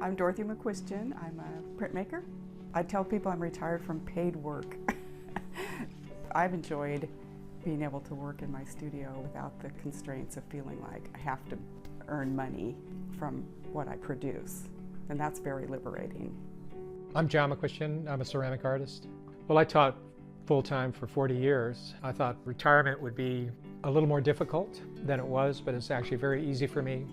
I'm Dorothy McCuistion. I'm a printmaker. I tell people I'm retired from paid work. I've enjoyed being able to work in my studio without the constraints of feeling like I have to earn money from what I produce, and that's very liberating. I'm John McCuistion. I'm a ceramic artist. Well, I taught full-time for 40 years. I thought retirement would be a little more difficult than it was, but it's actually very easy for me.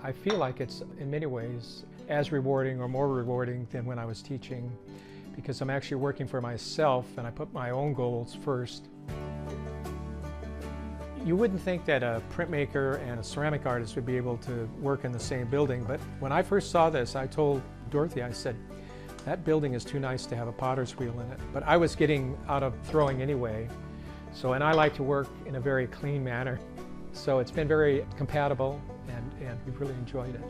I feel like it's, in many ways, as rewarding or more rewarding than when I was teaching, because I'm actually working for myself and I put my own goals first. You wouldn't think that a printmaker and a ceramic artist would be able to work in the same building, but when I first saw this, I told Dorothy, I said, that building is too nice to have a potter's wheel in it. But I was getting out of throwing anyway, and I like to work in a very clean manner. So it's been very compatible, and we've really enjoyed it.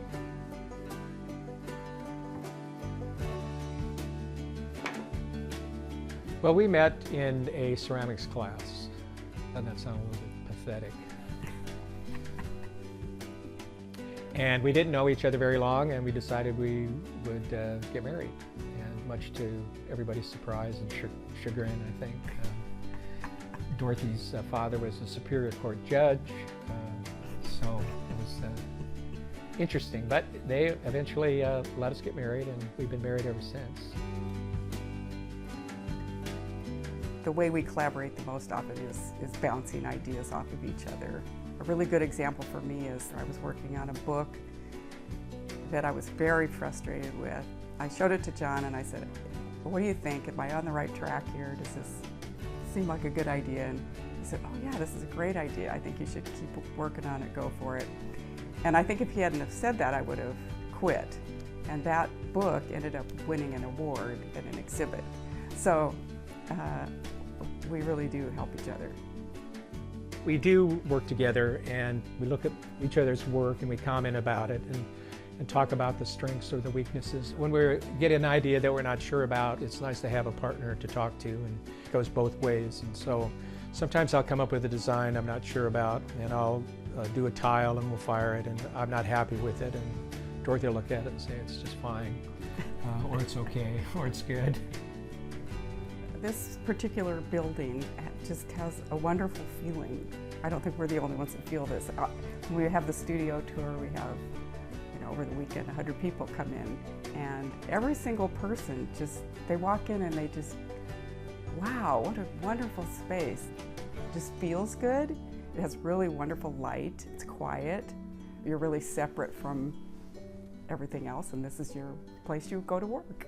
Well, we met in a ceramics class. Doesn't that sound a little bit pathetic? And we didn't know each other very long, and we decided we would get married. And much to everybody's surprise and chagrin, I think. Dorothy's father was a Superior Court judge, so it was interesting. But they eventually let us get married, and we've been married ever since. The way we collaborate the most often is bouncing ideas off of each other. A really good example for me is I was working on a book that I was very frustrated with. I showed it to John and I said, well, what do you think? Am I on the right track here? Does this seem like a good idea? And he said, oh yeah, this is a great idea. I think you should keep working on it, go for it. And I think if he hadn't have said that, I would have quit. And that book ended up winning an award at an exhibit. So we really do help each other. We do work together, and we look at each other's work and we comment about it and talk about the strengths or the weaknesses. When we get an idea that we're not sure about, it's nice to have a partner to talk to, and it goes both ways. And so sometimes I'll come up with a design I'm not sure about, and I'll do a tile and we'll fire it, and I'm not happy with it, and Dorothy will look at it and say it's just fine, or it's okay, or it's good. This particular building just has a wonderful feeling. I don't think we're the only ones that feel this. When we have the studio tour, we have, over the weekend, 100 people come in, and every single person they walk in and they just, wow, what a wonderful space. It just feels good. It has really wonderful light. It's quiet. You're really separate from everything else, and this is your place you go to work.